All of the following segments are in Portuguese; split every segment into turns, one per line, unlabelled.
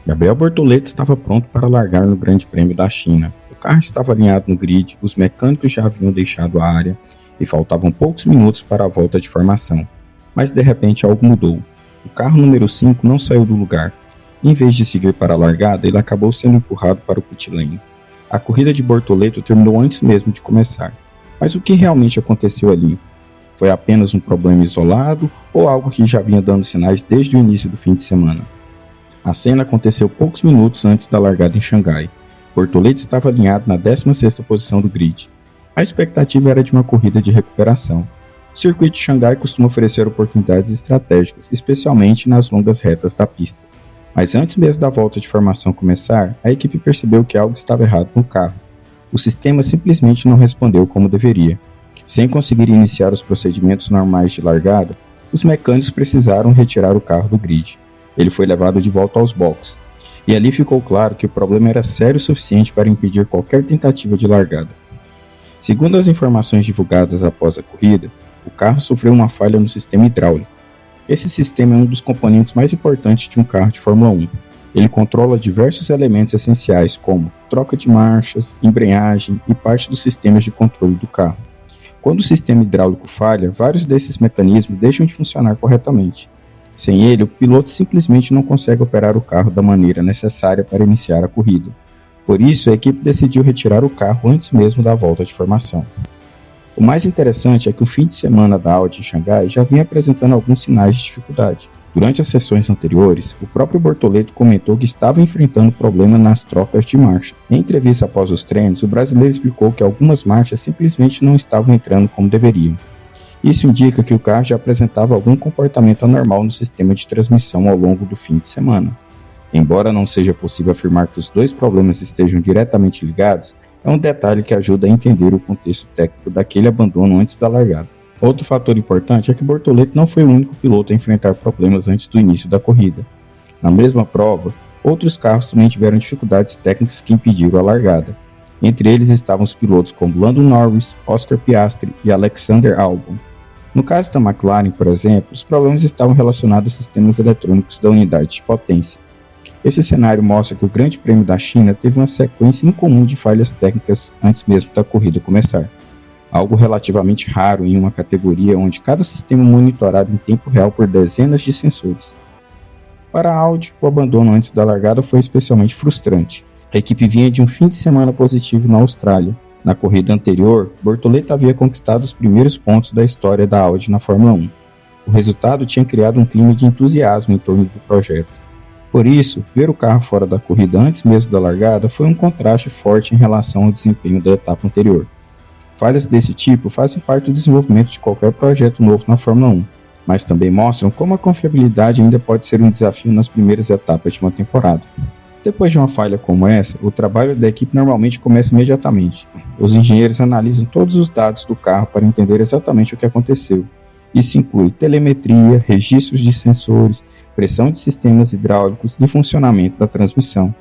Gabriel Bortoleto estava pronto para largar no Grande Prêmio da China. O carro estava alinhado no grid, os mecânicos já haviam deixado a área e faltavam poucos minutos para a volta de formação. Mas de repente algo mudou. O carro número 5 não saiu do lugar. Em vez de seguir para a largada, ele acabou sendo empurrado para o pit lane. A corrida de Bortoleto terminou antes mesmo de começar. Mas o que realmente aconteceu ali? Foi apenas um problema isolado ou algo que já vinha dando sinais desde o início do fim de semana? A cena aconteceu poucos minutos antes da largada em Xangai. Bortoleto estava alinhado na 16ª posição do grid. A expectativa era de uma corrida de recuperação. O circuito de Xangai costuma oferecer oportunidades estratégicas, especialmente nas longas retas da pista. Mas antes mesmo da volta de formação começar, a equipe percebeu que algo estava errado no carro. O sistema simplesmente não respondeu como deveria. Sem conseguir iniciar os procedimentos normais de largada, os mecânicos precisaram retirar o carro do grid. Ele foi levado de volta aos boxes, e ali ficou claro que o problema era sério o suficiente para impedir qualquer tentativa de largada. Segundo as informações divulgadas após a corrida, o carro sofreu uma falha no sistema hidráulico. Esse sistema é um dos componentes mais importantes de um carro de Fórmula 1. Ele controla diversos elementos essenciais como troca de marchas, embreagem e parte dos sistemas de controle do carro. Quando o sistema hidráulico falha, vários desses mecanismos deixam de funcionar corretamente. Sem ele, o piloto simplesmente não consegue operar o carro da maneira necessária para iniciar a corrida. Por isso, a equipe decidiu retirar o carro antes mesmo da volta de formação. O mais interessante é que o fim de semana da Audi em Xangai já vinha apresentando alguns sinais de dificuldade. Durante as sessões anteriores, o próprio Bortoleto comentou que estava enfrentando problemas nas trocas de marcha. Em entrevista após os treinos, o brasileiro explicou que algumas marchas simplesmente não estavam entrando como deveriam. Isso indica que o carro já apresentava algum comportamento anormal no sistema de transmissão ao longo do fim de semana. Embora não seja possível afirmar que os dois problemas estejam diretamente ligados, é um detalhe que ajuda a entender o contexto técnico daquele abandono antes da largada. Outro fator importante é que Bortoleto não foi o único piloto a enfrentar problemas antes do início da corrida. Na mesma prova, outros carros também tiveram dificuldades técnicas que impediram a largada. Entre eles estavam os pilotos como Lando Norris, Oscar Piastri e Alexander Albon. No caso da McLaren, por exemplo, os problemas estavam relacionados a sistemas eletrônicos da unidade de potência. Esse cenário mostra que o Grande Prêmio da China teve uma sequência incomum de falhas técnicas antes mesmo da corrida começar. Algo relativamente raro em uma categoria onde cada sistema é monitorado em tempo real por dezenas de sensores. Para a Audi, o abandono antes da largada foi especialmente frustrante. A equipe vinha de um fim de semana positivo na Austrália. Na corrida anterior, Bortoleto havia conquistado os primeiros pontos da história da Audi na Fórmula 1. O resultado tinha criado um clima de entusiasmo em torno do projeto. Por isso, ver o carro fora da corrida antes mesmo da largada foi um contraste forte em relação ao desempenho da etapa anterior. Falhas desse tipo fazem parte do desenvolvimento de qualquer projeto novo na Fórmula 1, mas também mostram como a confiabilidade ainda pode ser um desafio nas primeiras etapas de uma temporada. Depois de uma falha como essa, o trabalho da equipe normalmente começa imediatamente. Os engenheiros analisam todos os dados do carro para entender exatamente o que aconteceu. Isso inclui telemetria, registros de sensores, pressão de sistemas hidráulicos e funcionamento da transmissão.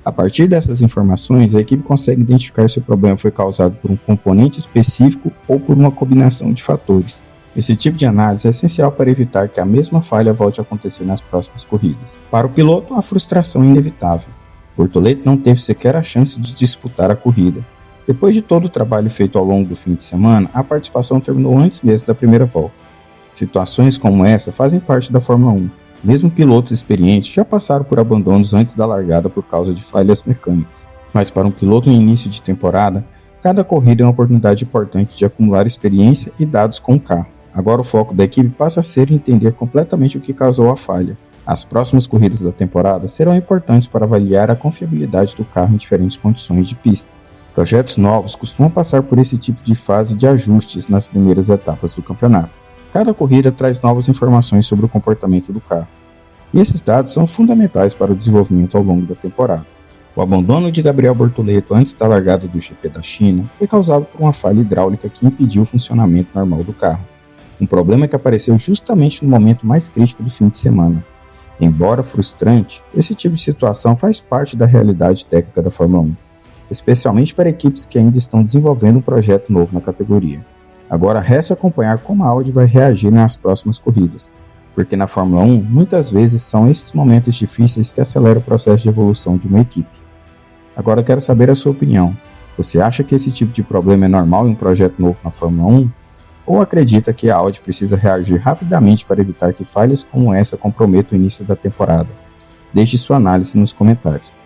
A partir dessas informações, a equipe consegue identificar se o problema foi causado por um componente específico ou por uma combinação de fatores. Esse tipo de análise é essencial para evitar que a mesma falha volte a acontecer nas próximas corridas. Para o piloto, a frustração é inevitável. Bortoleto não teve sequer a chance de disputar a corrida. Depois de todo o trabalho feito ao longo do fim de semana, a participação terminou antes mesmo da primeira volta. Situações como essa fazem parte da Fórmula 1. Mesmo pilotos experientes já passaram por abandonos antes da largada por causa de falhas mecânicas. Mas para um piloto no início de temporada, cada corrida é uma oportunidade importante de acumular experiência e dados com o carro. Agora o foco da equipe passa a ser entender completamente o que causou a falha. As próximas corridas da temporada serão importantes para avaliar a confiabilidade do carro em diferentes condições de pista. Projetos novos costumam passar por esse tipo de fase de ajustes nas primeiras etapas do campeonato. Cada corrida traz novas informações sobre o comportamento do carro. E esses dados são fundamentais para o desenvolvimento ao longo da temporada. O abandono de Gabriel Bortoleto antes da largada do GP da China foi causado por uma falha hidráulica que impediu o funcionamento normal do carro. Um problema que apareceu justamente no momento mais crítico do fim de semana. Embora frustrante, esse tipo de situação faz parte da realidade técnica da Fórmula 1, especialmente para equipes que ainda estão desenvolvendo um projeto novo na categoria. Agora resta acompanhar como a Audi vai reagir nas próximas corridas. porque na Fórmula 1, muitas vezes são esses momentos difíceis que aceleram o processo de evolução de uma equipe. Agora eu quero saber a sua opinião. Você acha que esse tipo de problema é normal em um projeto novo na Fórmula 1? Ou acredita que a Audi precisa reagir rapidamente para evitar que falhas como essa comprometam o início da temporada? Deixe sua análise nos comentários.